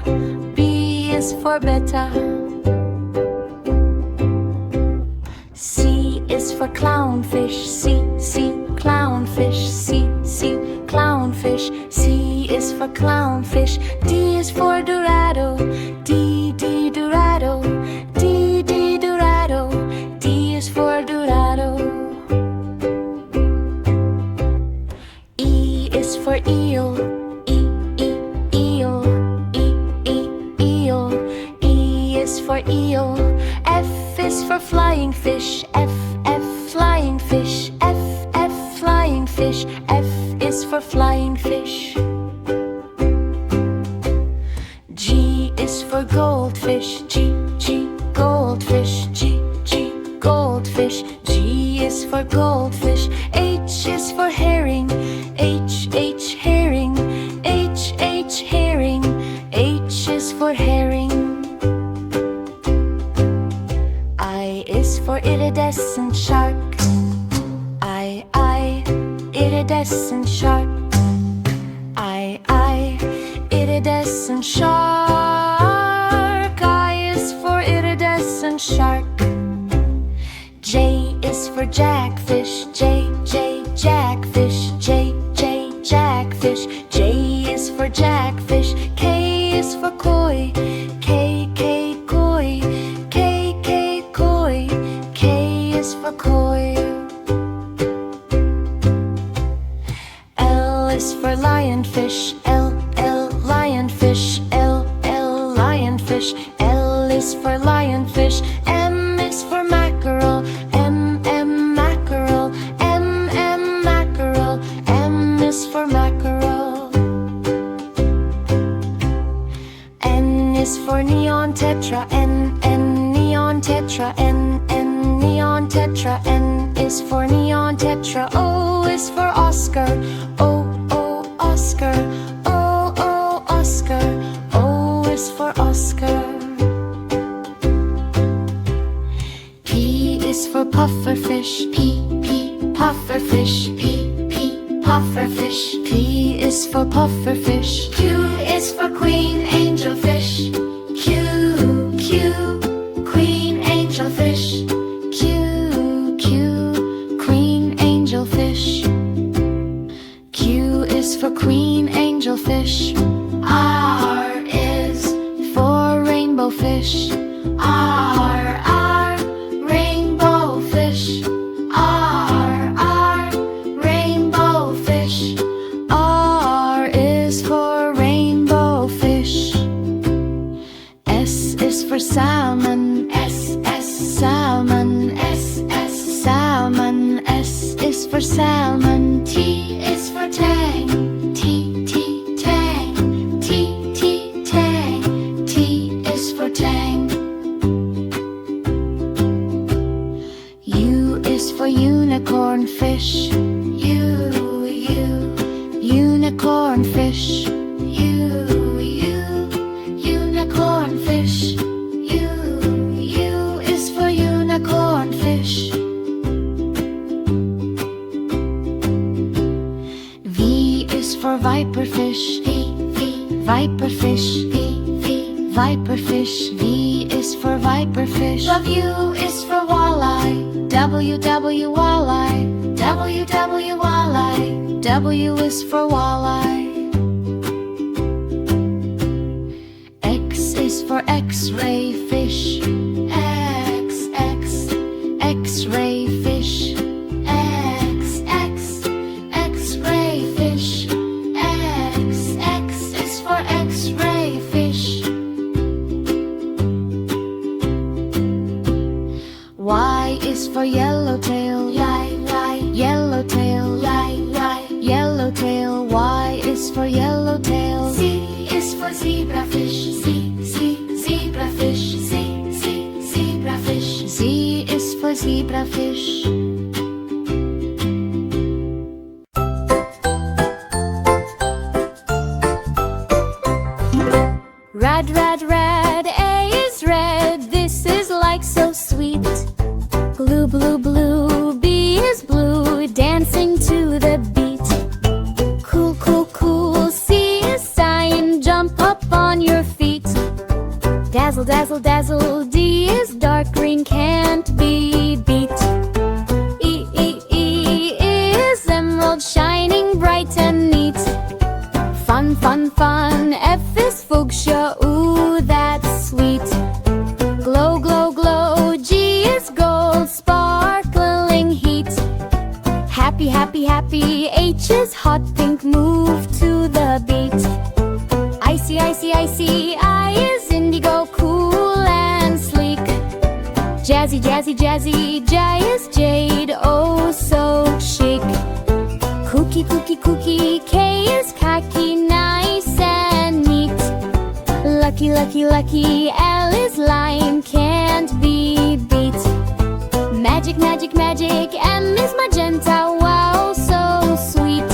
beta. B is for beta. C is for clownfish. C, clownfish. C, clownfish. C is for clownfish. D is for dorado. D, dorado. D, dorado. D is for dorado. E is for eel. Eel. Eel. E is for eel. F is for flying fish. F, flying fish. F, flying fish. F is for flying fish. G is for goldfish. G, goldfish. G, goldfish. G is for goldfish. H is for herring. H, herring. H, herring. H is for herring. I is for iridescent shark. I, iridescent shark. I, iridescent shark. I is for iridescent shark. J is for jackfish. J, jackfish. J, jackfish. J is for jackfish. K is for koi. K, koi. K, koi. K is for koi. L is for lionfish. L, lionfish. L, lionfish. L is for lionfish. M is for mackerel. M, mackerel. M, mackerel. M is for mackerel. N is for neon tetra. N, neon tetra. N, neon tetra. N is for neon tetra. O is for Oscar. O, Oscar. O, Oscar. O is for Oscar. P is for pufferfish. P, pufferfish. P, pufferfish. P is for pufferfish. Q is for queen angelfish. Q, queen angelfish. Q, queen angelfish. Q is for queen angelfish. R is for rainbow fish. R, rainbow fish. R, rainbow fish. R is for rainbow fish. S is for salmon. S, salmon. S, salmon. S is for salmon. T is for tang. T, tang. T, tang. T is for tang. U is for unicorn fish. U, unicorn fish. U, unicorn fish. U is for unicorn fish. V is for viperfish. V, viperfish. V, viperfish. V is for viperfish. W is for walleye. W, walleye. W, walleye. W is for walleye. X is for X-ray fish. X, X-ray fish. X, X-ray fish. X is for X-ray fish. Y is for yellowtail. Yellowtail. Yellowtail. Y is for yellowtail. Z is for zebrafish. Zebrafish. Zebrafish. Z is for zebrafish. Red, red, red, A is red. This is like so sweet. Blue, blue, blue, B is blue, dancing to the beat. Cool, cool, cool, C is cyan. Jump up on your feet. fun, fun. F is fuchsia, ooh, that's sweet. Glow, glow, glow. G is gold, sparkling heat. Happy, happy, happy. H is hot pink, move to the beat. Icy, icy, icy. I is indigo, cool and sleek. Jazzy, jazzy, jazzy. J is jade, oh so chic. Kooky, kooky, kooky. K is khaki, nice and neat. Lucky, lucky, lucky. L is lime, can't be beat. Magic, magic, magic. M is magenta, wow, so sweet.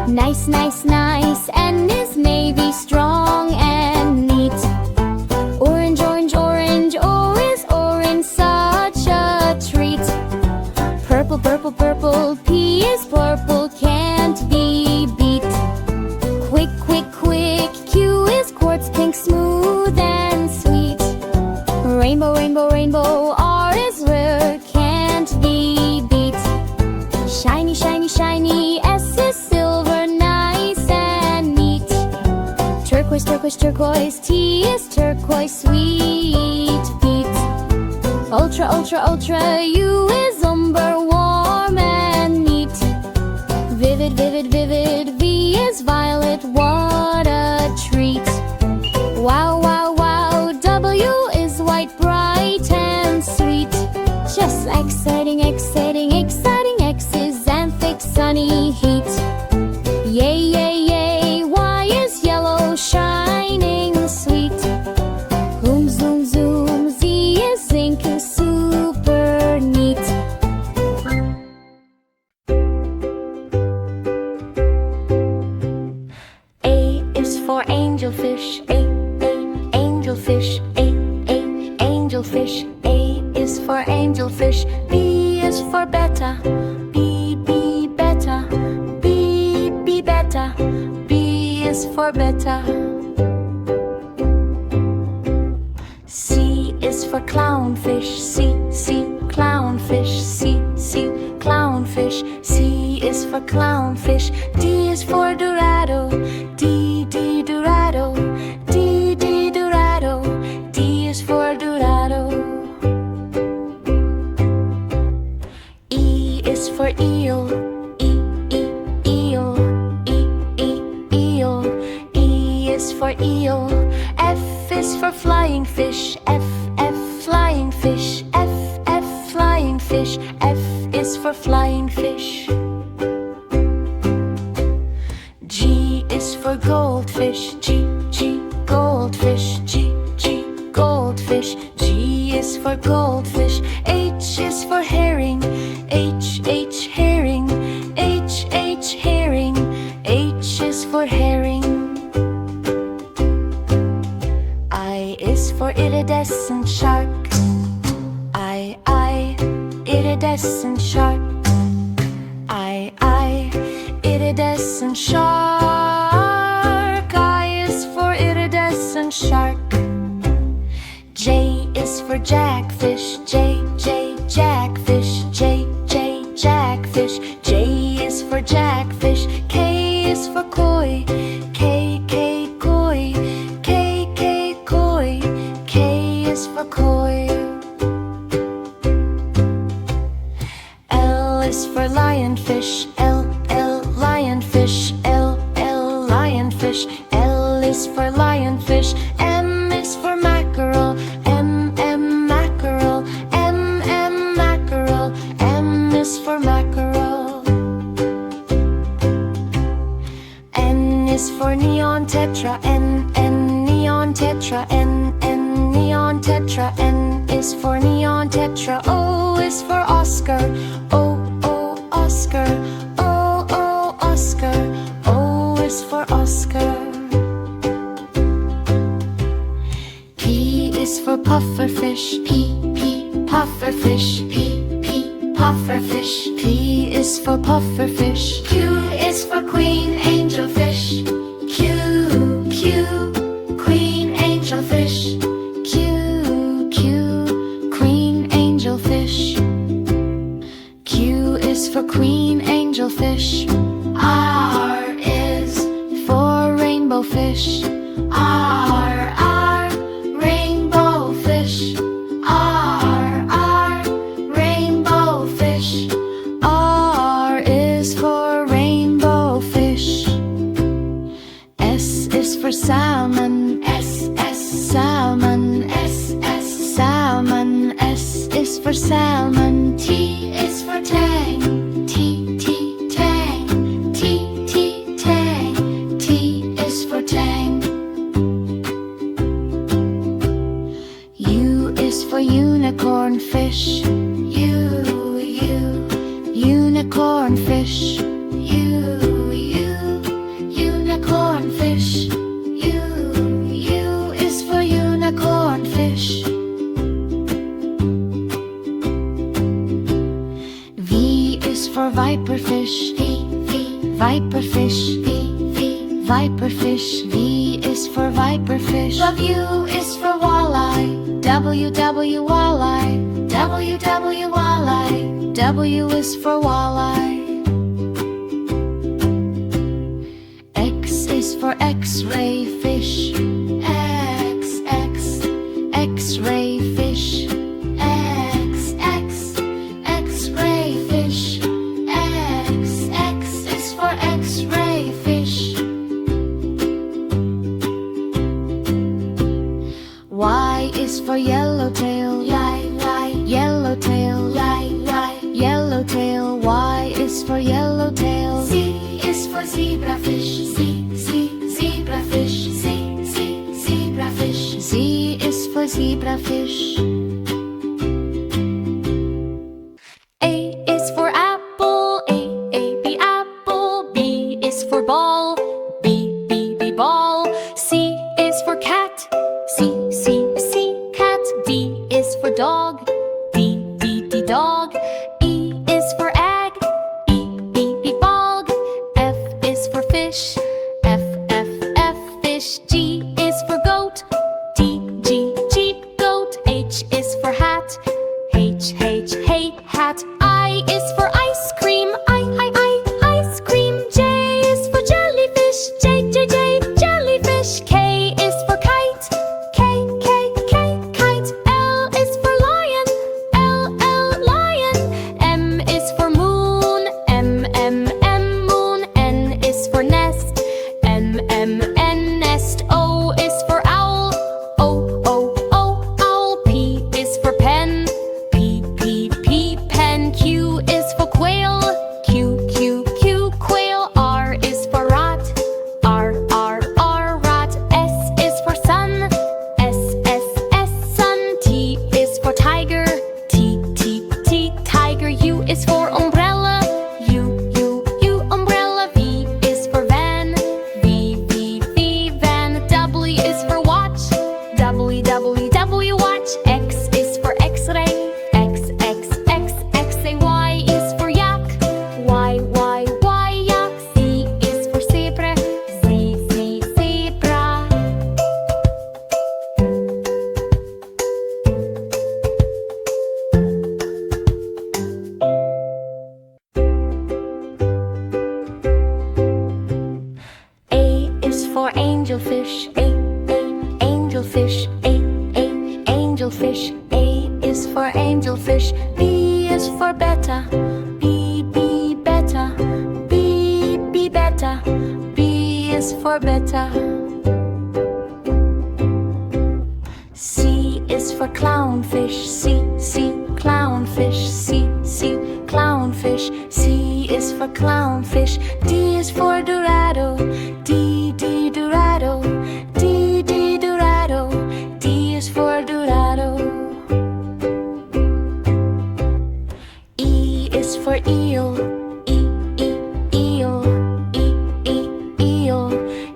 Nice, nice, nice. N is navy, strong and neat. Orange, orange, orange. O is orange, such a treat. Purple, purple, purple. P is purple, can't be beat. Quick, quick, quick. Q is quartz pink, smooth and sweet. Rainbow, rainbow, rainbow. R is rare, can't be beat. Shiny, shiny, shiny. S is silver, nice and neat. Turquoise, turquoise, turquoise. T is turquoise, sweet beat. Ultra, ultra, ultra. U is umber, warm and neat. Vivid, vivid, vivid. V is violet, what a treat. Wow, wow, wow. W is white, bright and sweet. Just exciting, exciting, exciting. X is xanthic, sunny heat. Yay, yay, yay. Y is yellow, shining sweet. Zoom, zoom, zoom. Z is zinc, super neat. A is for angelfish. Angelfish. Angelfish. A is for angelfish. B is for betta. B, betta. B, betta. B is for betta. C is for clownfish. C, clownfish. C, clownfish. C is for clownfish. D is for dorado. D, dorado. D, dorado. D is for dorado. E is for eel. Eel. Eel. E is for eel. F is for flying fish. F, flying fish. F, flying fish. F is for flying fish. G is for goldfish. G, goldfish. G, goldfish. G is for goldfish. H is for herring. H, herring. H, herring. H is for herring. I is for iridescent shark. I, iridescent shark. I, iridescent shark. I is for iridescent shark. J is for jackfish. J, jackfish. J, jackfish. J is for jackfish. K is for koi. K, koi. K, koi. K is for koi. L is for lionfish. L, lionfish. L, lionfish. L is for lionfish. M is for mackerel. M, mackerel. M, mackerel. M is for mackerel. N is for neon tetra. N, neon tetra. N, neon tetra. N is for neon tetra. O is for Oscar. O, Oscar. O, Oscar. O is for Oscar. P is for pufferfish. P, pufferfish. P, pufferfish. P is for pufferfish. Q is for queen angelfish. Q, queen angelfish. Q, queen angelfish. Q is for queen angelfish. R is for rainbow fish. R, R, rainbow fish. R, R, rainbow fish. R is for rainbow fish. S is for salmon. S, S, salmon. S, S, salmon. S is for salmon. T is for tang. T, T, tang. T, T, tang. T is for tang. U is for unicorn fish. U, unicorn fish. U, unicorn fish. U is for unicorn fish. V is for viper fish. Viper fish. Viper fish. V is for viper fish. W is for walleye. W, walleye. W, walleye. W is for walleye. X is for X-ray fish. X, X-ray fish. X, X-ray fish. X is for X-ray fish. Y is for yellowtail. Yellowtail. Yellowtail. Y is for yellowtail. Z is for zebrafish. Zebrafish. Zebrafish. Z is for zebrafish. A is for apple. A, B, apple. B is for ball. B, ball. C is for cat. C, cat. D is for dog. D, dog. E is for egg. E, bog. F is for fish. F, fish. G is for goat. G, jeep, goat. H is for hat. H, hat. I is for ice cream. Ice cream. J is for jellyfish. J, jellyfish. K is for kite. K, kite. L is for lion. L, lion. M is for moon. M, moon. N is for nest. N, nest. O is for owl. O, owl. P is for pen. P, pen. Q is for quail. Q, quail. R is for rat. R, rat. S is for sun. S, sun. T is for tiger. T, tiger. U is for umbrella. U, umbrella. V is for van. V, van. W is for watch. W, watch. X is for x-ray. X-ray. Y is for yak. Y, yak. Z is for zebra. Z, zebra. A is for angelfish. Angelfish. Angelfish. A is for angelfish. B is for betta. B, betta. B, betta. B is for betta. C is for clownfish. C, clownfish. C, clownfish. C is for clownfish. D is for dorado. D, dorado. D, dorado. D is for dorado. E is for eel. Eel. Eel.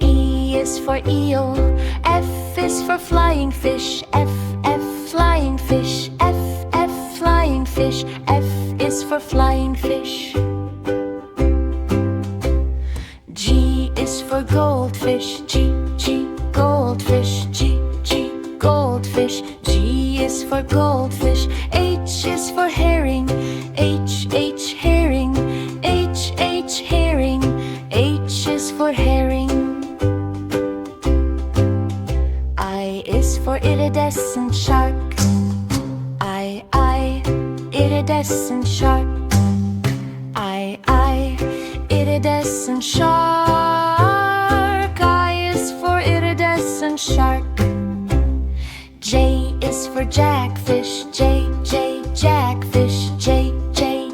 E is for eel. F is for flying fish. F, flying fish. F, flying fish. F is for flying fish. G is for goldfish. G, goldfish. G, goldfish. G is for goldfish. H is for herring. H, herring. H, herring. H is for herring. is for iridescent shark. I, iridescent shark. I, iridescent shark. I is for iridescent shark. J is for jackfish. J, jackfish. J,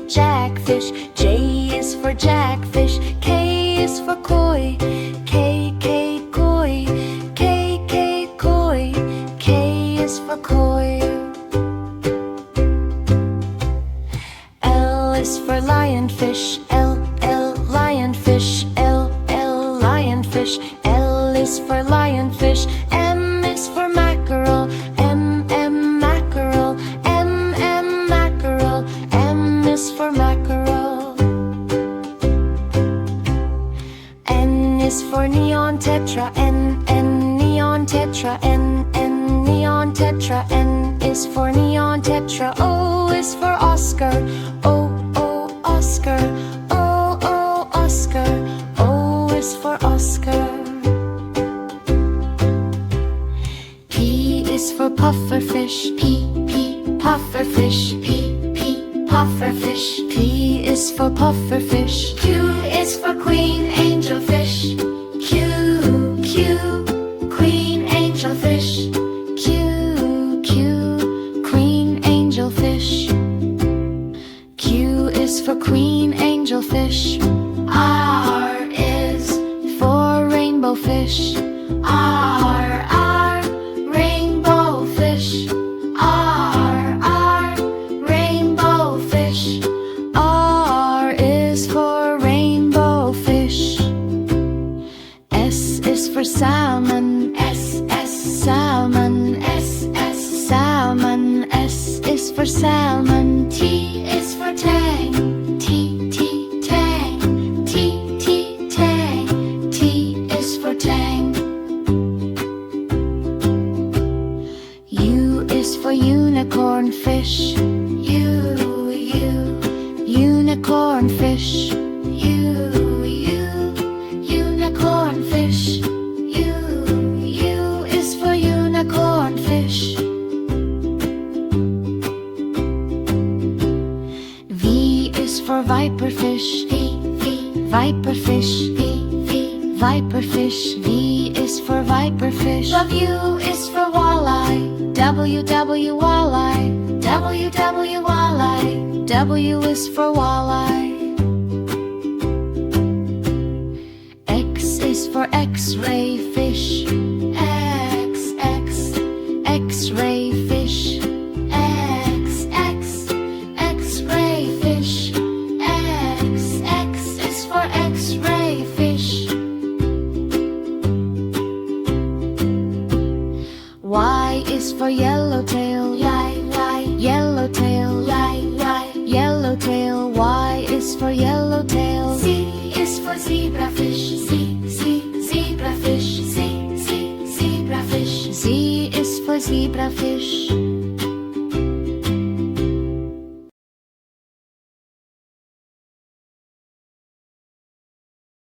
jackfish. J is for jackfish. K is for koi. K, koi. K, koi. K is for koi. L is for lionfish. L, lionfish. L, lionfish. L is for lionfish. M is for mackerel. M, mackerel. M, mackerel. M is for mackerel. N is for neon tetra. N, neon tetra. N, neon tetra. N is for neon tetra. O is for Oscar. O, Oscar. O, Oscar. O is for Oscar. P is for pufferfish. P, pufferfish. P, pufferfish. P is for pufferfish. Q is for queen angelfish. Q, queen angelfish. Q, queen angelfish. Q is for queen angelfish. R is for rainbow fish. R, rainbow fish. R, rainbow fish. R is for rainbow fish. S is for salmon. S, salmon. S, salmon. S is for salmon. T is for tang. T, tang. T, tang. T is for tang. U is for unicorn fish. U, unicorn fish. U, unicorn fish. U is for unicorn fish. V is for viperfish. V, viperfish. V, viperfish. V is for viperfish. W is for walleye. W, walleye. W, walleye. W is for walleye. X is for X-ray fish. X, X-ray fish. X, X-ray fish. X is for X-ray fish. Y is for yellowtail. Yellowtail. Yellowtail. Y is for yellowtail. Z is for zebrafish. Zebrafish. Z is for zebrafish.